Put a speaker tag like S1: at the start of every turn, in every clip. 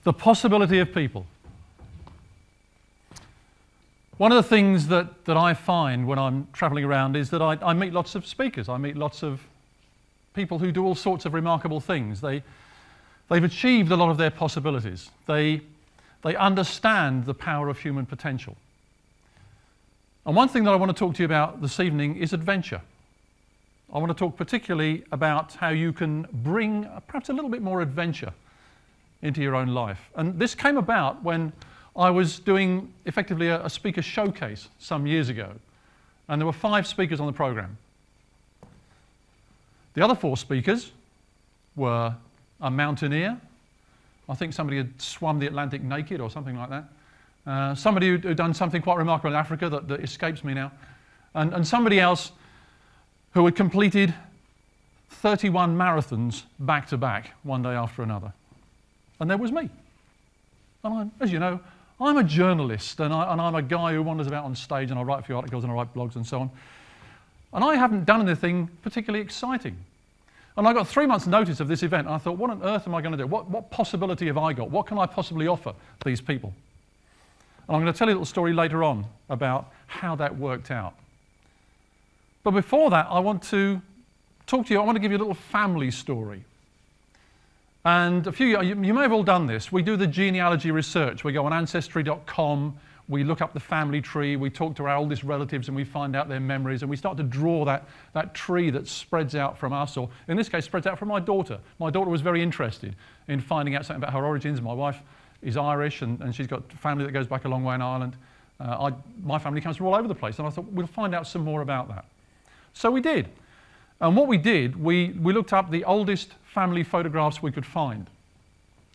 S1: The possibility of people. One of the things that I find when I'm traveling around is that I meet lots of speakers. I meet lots of people who do all sorts of remarkable things. They've achieved a lot of their possibilities. They understand the power of human potential. And one thing that I want to talk to you about this evening is adventure. I want to talk particularly about how you can bring perhaps a little bit more adventure into your own life. And this came about when I was doing effectively a speaker showcase some years ago. And there were 5 speakers on the program. The other 4 speakers were a mountaineer. I think somebody had swum the Atlantic naked or something like that. Somebody who'd done something quite remarkable in Africa that escapes me now. And somebody else who had completed 31 marathons back to back, one day after another. And there was me. And as you know, I'm a journalist and I'm a guy who wanders about on stage and I write a few articles and I write blogs and so on. And I haven't done anything particularly exciting. And I got 3 months' notice of this event and I thought, what on earth am I going to do? What possibility have I got? What can I possibly offer these people? And I'm going to tell you a little story later on about how that worked out. But before that, I want to talk to you, I want to give you a little family story. And you may have all done this. We do the genealogy research. We go on Ancestry.com, we look up the family tree, we talk to our oldest relatives and we find out their memories and we start to draw that tree that spreads out from us, or in this case spreads out from my daughter. My daughter was very interested in finding out something about her origins. My wife is Irish and she's got family that goes back a long way in Ireland. My family comes from all over the place and I thought we'll find out some more about that. So we did. And what we did, we looked up the oldest family photographs we could find.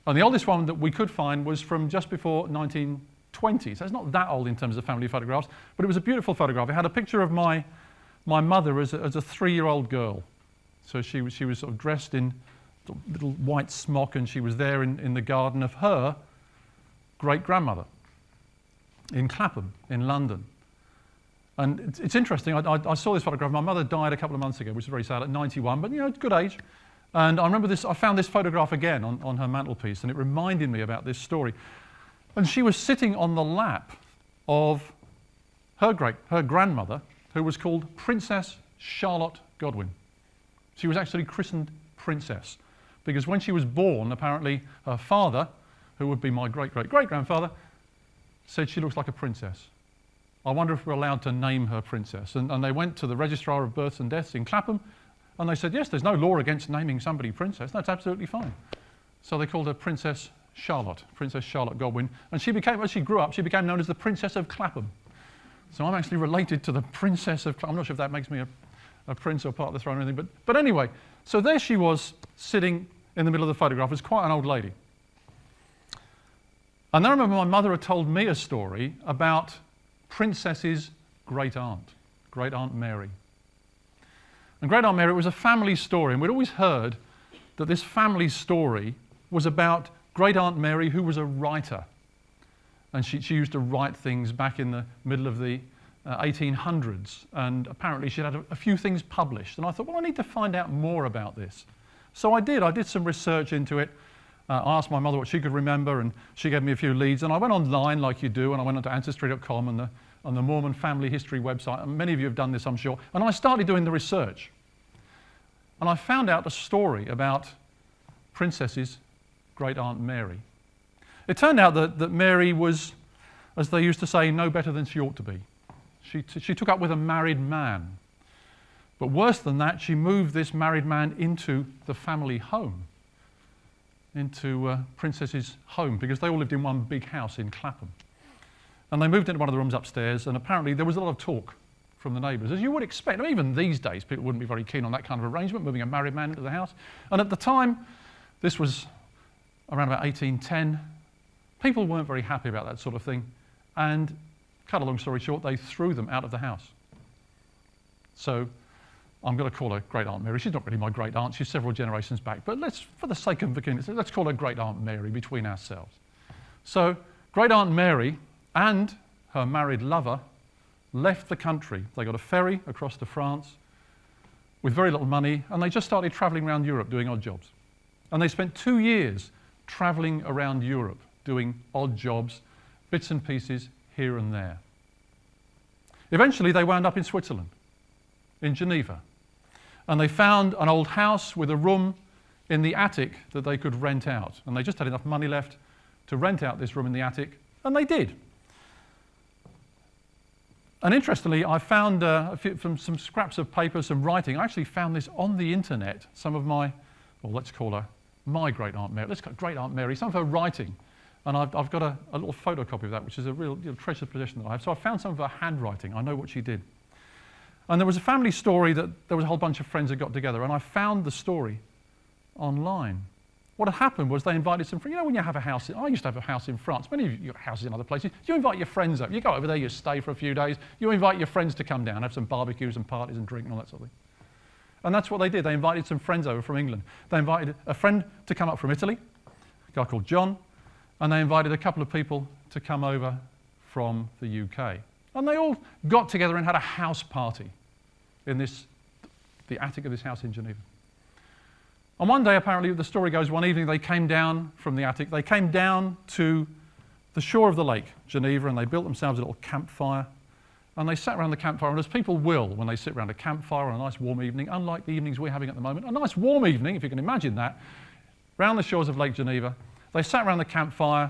S1: And the oldest one that we could find was from just before 1920. So it's not that old in terms of family photographs, but it was a beautiful photograph. It had a picture of my mother as a 3-year-old girl. So she was sort of dressed in a little white smock and she was there in the garden of her great-grandmother in Clapham in London. And it's interesting, I saw this photograph. My mother died a couple of months ago, which is very sad, at 91, but it's good age. And I remember this, I found this photograph again on her mantelpiece, and it reminded me about this story. And she was sitting on the lap of her grandmother, who was called Princess Charlotte Godwin. She was actually christened Princess, because when she was born, apparently her father, who would be my great-great-great-grandfather, said she looks like a princess. I wonder if we're allowed to name her Princess. And they went to the Registrar of Births and Deaths in Clapham, and they said, yes, there's no law against naming somebody Princess. That's absolutely fine. So they called her Princess Charlotte Godwin. And she became, as she grew up, she became known as the Princess of Clapham. So I'm actually related to the Princess of Clapham. I'm not sure if that makes me a prince or part of the throne or anything. But anyway, so there she was sitting in the middle of the photograph as quite an old lady. And I remember my mother had told me a story about Princess's great aunt Mary. And Great Aunt Mary was a family story, and we'd always heard that this family story was about Great Aunt Mary, who was a writer. And she used to write things back in the middle of the 1800s, and apparently she'd had a few things published. And I thought, well, I need to find out more about this. So I did some research into it. I asked my mother what she could remember, and she gave me a few leads. And I went online like you do, and I went onto Ancestry.com and on the Mormon Family History website. And many of you have done this, I'm sure. And I started doing the research. And I found out a story about Princess's great aunt Mary. It turned out that Mary was, as they used to say, no better than she ought to be. She took up with a married man. But worse than that, she moved this married man into the family home, into Princess's home, because they all lived in one big house in Clapham. And they moved into one of the rooms upstairs, and apparently there was a lot of talk from the neighbours, as you would expect. I mean, even these days, people wouldn't be very keen on that kind of arrangement, moving a married man into the house. And at the time, this was around about 1810, people weren't very happy about that sort of thing. And, cut a long story short, they threw them out of the house. So, I'm going to call her Great Aunt Mary. She's not really my great aunt, she's several generations back. But let's, for the sake of beginning, let's call her Great Aunt Mary between ourselves. So, Great Aunt Mary and her married lover left the country. They got a ferry across to France with very little money, and they just started travelling around Europe doing odd jobs. And they spent 2 years travelling around Europe, doing odd jobs, bits and pieces here and there. Eventually they wound up in Switzerland, in Geneva, and they found an old house with a room in the attic that they could rent out, and they just had enough money left to rent out this room in the attic, and they did. And interestingly, I found from some scraps of paper, some writing. I actually found this on the internet. Some of my, well, let's call her my great Aunt Mary. Let's call great Aunt Mary. Some of her writing, and I've got a little photocopy of that, which is a real treasured possession that I have. So I found some of her handwriting. I know what she did. And there was a family story that there was a whole bunch of friends that got together, and I found the story online. What had happened was they invited some friends. You know, when you have a house, I used to have a house in France. Many of you have houses in other places. You invite your friends over. You go over there, you stay for a few days. You invite your friends to come down, have some barbecues and parties and drink and all that sort of thing. And that's what they did. They invited some friends over from England. They invited a friend to come up from Italy, a guy called John, and they invited a couple of people to come over from the UK. And they all got together and had a house party in the attic of this house in Geneva. And one day, apparently, the story goes, one evening they came down from the attic. They came down to the shore of the lake, Geneva, and they built themselves a little campfire. And they sat around the campfire, and as people will when they sit around a campfire on a nice warm evening, unlike the evenings we're having at the moment, a nice warm evening, if you can imagine that, round the shores of Lake Geneva. They sat around the campfire,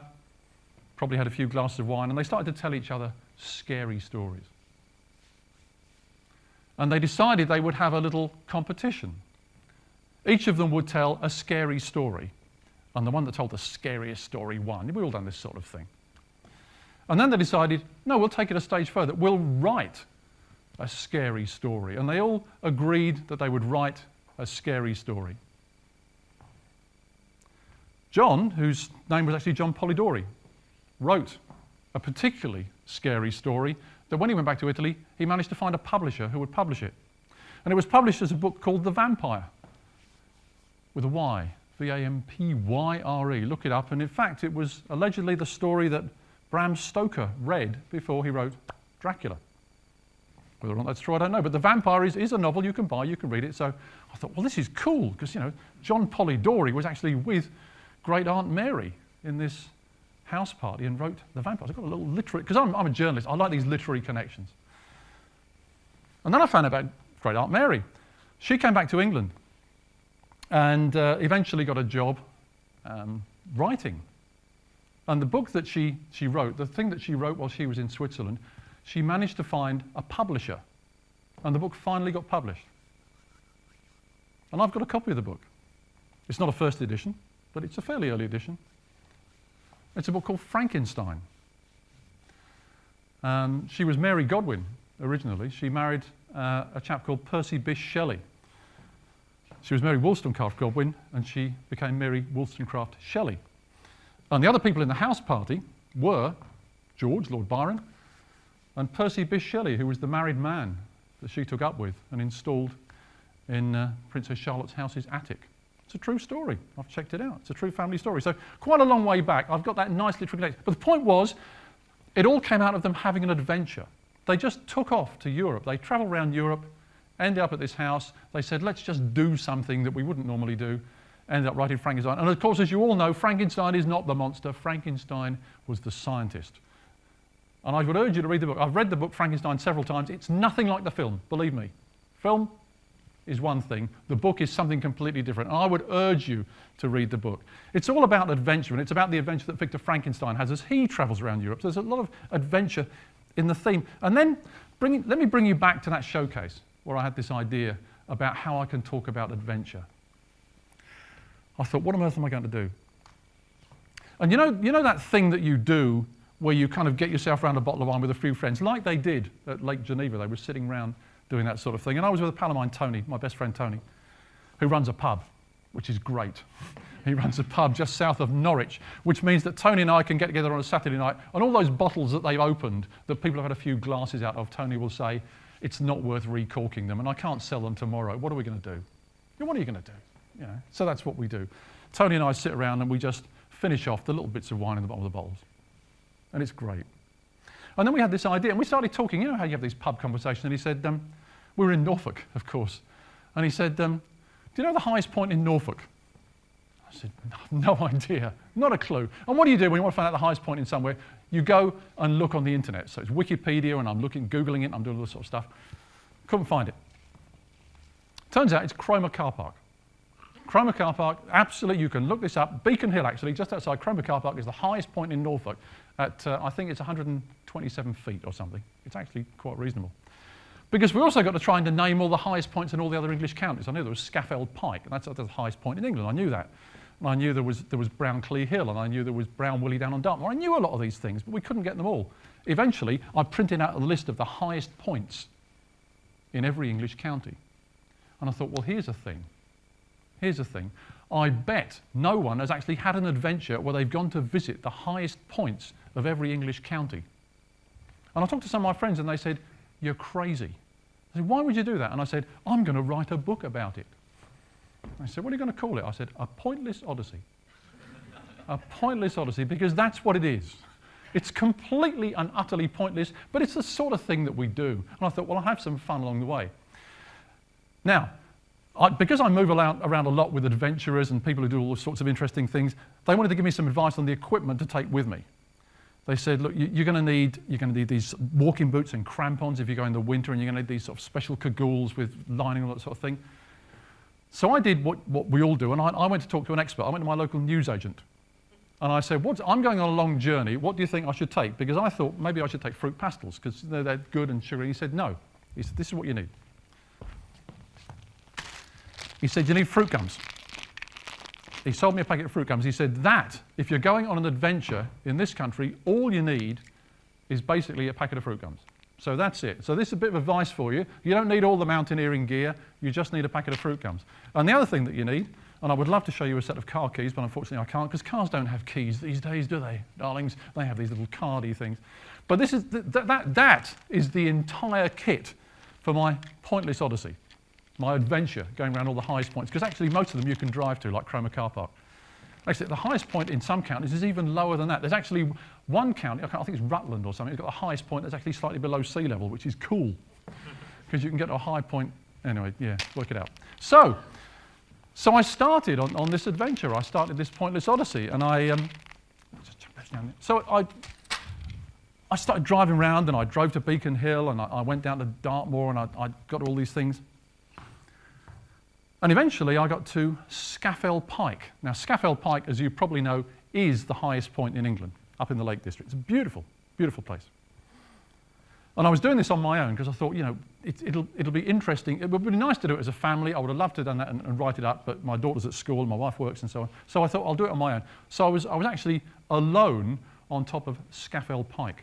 S1: probably had a few glasses of wine, and they started to tell each other scary stories. And they decided they would have a little competition. Each of them would tell a scary story, and the one that told the scariest story won. We've all done this sort of thing. And then they decided, no, we'll take it a stage further. We'll write a scary story. And they all agreed that they would write a scary story. John, whose name was actually John Polidori, wrote a particularly scary story that when he went back to Italy, he managed to find a publisher who would publish it. And it was published as a book called The Vampire, with a Y, V-A-M-P-Y-R-E. Look it up, and in fact, it was allegedly the story that Bram Stoker read before he wrote Dracula. Whether or not that's true, I don't know, but The Vampire is a novel you can buy, you can read it, so I thought, well, this is cool, because, you know, John Polidori was actually with great Aunt Mary in this house party and wrote The Vampire. I've got a little literary, because I'm a journalist, I like these literary connections. And then I found out about great Aunt Mary. She came back to England and eventually got a job writing. And the book that she wrote, the thing that she wrote while she was in Switzerland, she managed to find a publisher. And the book finally got published. And I've got a copy of the book. It's not a first edition, but it's a fairly early edition. It's a book called Frankenstein. She was Mary Godwin originally. She married a chap called Percy Bysshe Shelley. She was Mary Wollstonecraft Godwin, and she became Mary Wollstonecraft Shelley. And the other people in the house party were George, Lord Byron, and Percy Bysshe Shelley, who was the married man that she took up with and installed in Princess Charlotte's house's attic. It's a true story. I've checked it out. It's a true family story. So quite a long way back, I've got that nice literary connection. But the point was, it all came out of them having an adventure. They just took off to Europe. They travelled around Europe, ended up at this house. They said, let's just do something that we wouldn't normally do. Ended up writing Frankenstein. And of course, as you all know, Frankenstein is not the monster. Frankenstein was the scientist. And I would urge you to read the book. I've read the book Frankenstein several times. It's nothing like the film, believe me. Film is one thing. The book is something completely different. And I would urge you to read the book. It's all about adventure, and it's about the adventure that Victor Frankenstein has as he travels around Europe. So there's a lot of adventure in the theme. And then let me bring you back to that showcase where I had this idea about how I can talk about adventure. I thought, what on earth am I going to do? And you know that thing that you do where you kind of get yourself around a bottle of wine with a few friends, like they did at Lake Geneva. They were sitting around doing that sort of thing. And I was with a pal of mine, Tony, my best friend Tony, who runs a pub, which is great. He runs a pub just south of Norwich, which means that Tony and I can get together on a Saturday night, and all those bottles that they've opened, that people have had a few glasses out of, Tony will say, it's not worth recorking them, and I can't sell them tomorrow. What are we going to do? What are you going to do? You know, so that's what we do. Tony and I sit around and we just finish off the little bits of wine in the bottom of the bottles. And it's great. And then we had this idea, and we started talking. You know how you have these pub conversations? And he said, we were in Norfolk, of course. And he said, do you know the highest point in Norfolk? I I said, no idea, not a clue. And what do you do when you want to find out the highest point in somewhere? You go and look on the internet. So it's Wikipedia, and I'm Googling it, I'm doing all this sort of stuff. Couldn't find it. Turns out it's Cromer Car Park. Cromer Car Park, absolutely, you can look this up. Beacon Hill, actually, just outside Cromer Car Park, is the highest point in Norfolk at, I think it's 127 feet or something. It's actually quite reasonable. Because we also got to try and name all the highest points in all the other English counties. I knew there was Scafell Pike, and that's the highest point in England. I knew that. And I knew there was Brownclea Hill, and I knew there was Brownwilly down on Dartmoor. I knew a lot of these things, but we couldn't get them all. Eventually, I printed out a list of the highest points in every English county. And I thought, well, here's a thing. Here's the thing. I bet no one has actually had an adventure where they've gone to visit the highest points of every English county. And I talked to some of my friends and they said, you're crazy. I said, why would you do that? And I said, I'm going to write a book about it. I said, what are you going to call it? I said, A Pointless Odyssey. A Pointless Odyssey, because that's what it is. It's completely and utterly pointless, but it's the sort of thing that we do. And I thought, well, I'll have some fun along the way. Now, because I move around a lot with adventurers and people who do all sorts of interesting things, they wanted to give me some advice on the equipment to take with me. They said, look, you're going to need these walking boots and crampons if you go in the winter, and you're going to need these sort of special cagoules with lining and all that sort of thing. So I did what we all do, and I went to talk to an expert. I went to my local newsagent, and I said, I'm going on a long journey. What do you think I should take? Because I thought maybe I should take fruit pastels because they're good and sugary. He said, no. He said, this is what you need. He said, you need fruit gums. He sold me a packet of fruit gums. He said that, if you're going on an adventure in this country, all you need is basically a packet of fruit gums. So that's it. So this is a bit of advice for you. You don't need all the mountaineering gear. You just need a packet of fruit gums. And the other thing that you need, and I would love to show you a set of car keys, but unfortunately I can't, because cars don't have keys these days, do they, darlings? They have these little cardy things. But this is that is the entire kit for my Pointless Odyssey. My adventure going around all the highest points, because actually most of them you can drive to, like Cromer Car Park. Actually, the highest point in some counties is even lower than that. There's actually one county, I think it's Rutland or something, it's got the highest point that's actually slightly below sea level, which is cool, because you can get to a high point. Anyway, yeah, work it out. So I started on this adventure. I started this Pointless Odyssey, and so I started driving around, and I drove to Beacon Hill, and I went down to Dartmoor, and I got all these things. And eventually I got to Scafell Pike. Now, Scafell Pike, as you probably know, is the highest point in England, up in the Lake District. It's a beautiful, beautiful place. And I was doing this on my own because I thought, you know, it'll be interesting. It would be nice to do it as a family. I would have loved to have done that and write it up, but my daughter's at school and my wife works and so on. So I thought I'll do it on my own. So I was actually alone on top of Scafell Pike.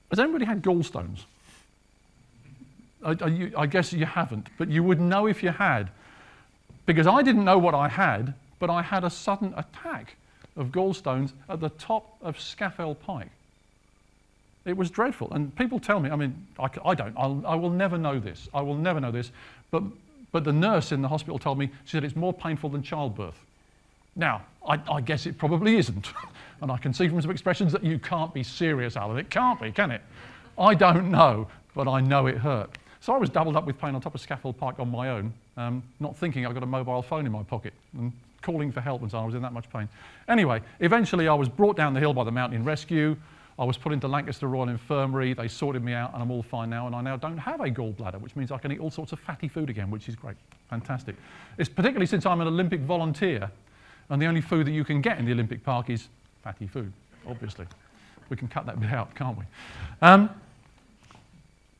S1: Has anybody had gallstones? I guess you haven't, but you would know if you had, because I didn't know what I had, but I had a sudden attack of gallstones at the top of Scafell Pike. It was dreadful, and people tell me, I mean, I will never know this. I will never know this, but the nurse in the hospital told me, she said it's more painful than childbirth. Now, I guess it probably isn't, and I can see from some expressions that you can't be serious, Alan. It can't be, can it? I don't know, but I know it hurt. So I was doubled up with pain on top of Scafell Pike on my own, not thinking I got a mobile phone in my pocket and calling for help and so on. I was in that much pain. Anyway, eventually I was brought down the hill by the Mountain Rescue. I was put into Lancaster Royal Infirmary. They sorted me out and I'm all fine now, and I now don't have a gallbladder, which means I can eat all sorts of fatty food again, which is great. Fantastic. It's particularly since I'm an Olympic volunteer, and the only food that you can get in the Olympic Park is fatty food, obviously. We can cut that bit out, can't we?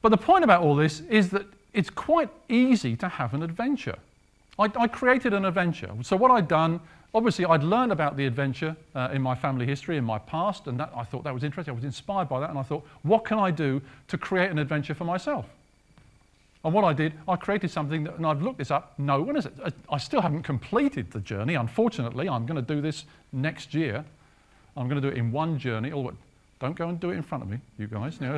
S1: But the point about all this is that it's quite easy to have an adventure. I created an adventure. So what I'd done, obviously I'd learned about the adventure in my family history, in my past, and I thought that was interesting. I was inspired by that, and I thought, what can I do to create an adventure for myself? And what I did, I created something that, and I've looked this up, no one is it. I still haven't completed the journey, unfortunately. I'm going to do this next year. I'm going to do it in one journey. Don't go and do it in front of me, you guys. You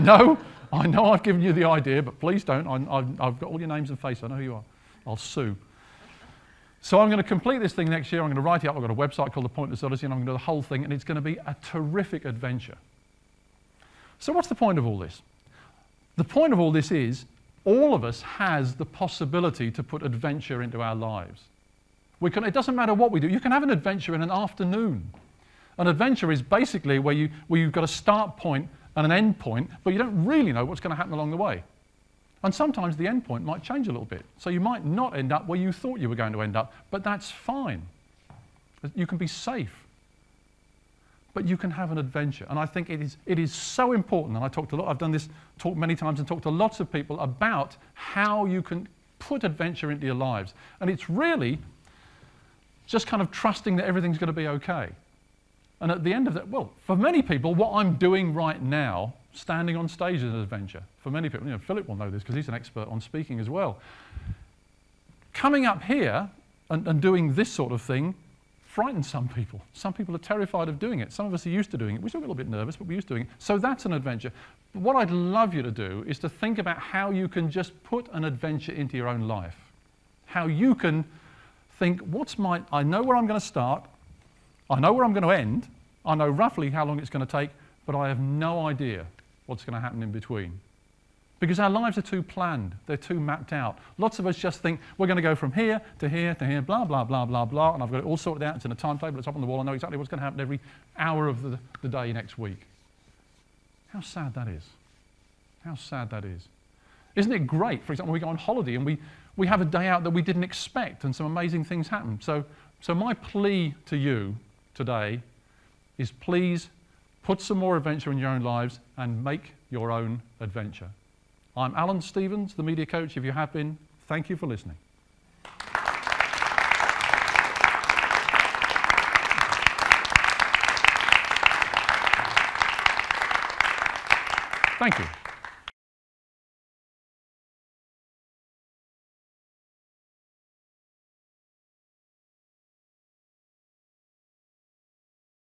S1: know, I know I've given you the idea, but please don't. I've got all your names and faces. I know who you are. I'll sue. So I'm going to complete this thing next year. I'm going to write it up. I've got a website called The Pointless Odyssey, and I'm going to do the whole thing, and it's going to be a terrific adventure. So what's the point of all this? The point of all this is all of us has the possibility to put adventure into our lives. It doesn't matter what we do. You can have an adventure in an afternoon. An adventure is basically where you've got a start point and an end point, but you don't really know what's going to happen along the way. And sometimes the end point might change a little bit. So you might not end up where you thought you were going to end up, but that's fine. You can be safe. But you can have an adventure. And I think it is so important, and I've done this talk many times and talked to lots of people about how you can put adventure into your lives. And it's really just kind of trusting that everything's going to be okay. And at the end of that, well, for many people, what I'm doing right now, standing on stage is an adventure. For many people, Philip will know this because he's an expert on speaking as well. Coming up here and doing this sort of thing frightens some people. Some people are terrified of doing it. Some of us are used to doing it. We're still a little bit nervous, but we're used to doing it. So that's an adventure. But what I'd love you to do is to think about how you can just put an adventure into your own life. How you can think, I know where I'm going to start. I know where I'm going to end. I know roughly how long it's going to take, but I have no idea what's going to happen in between. Because our lives are too planned, they're too mapped out. Lots of us just think, we're going to go from here to here to here, blah, blah, blah, blah, blah, and I've got it all sorted out, it's in a timetable, it's up on the wall, I know exactly what's going to happen every hour of the day next week. How sad that is. How sad that is. Isn't it great, for example, we go on holiday and we have a day out that we didn't expect and some amazing things happen. So my plea to you today is please put some more adventure in your own lives and make your own adventure. I'm Alan Stevens, the media coach. If you have been, thank you for listening. Thank you.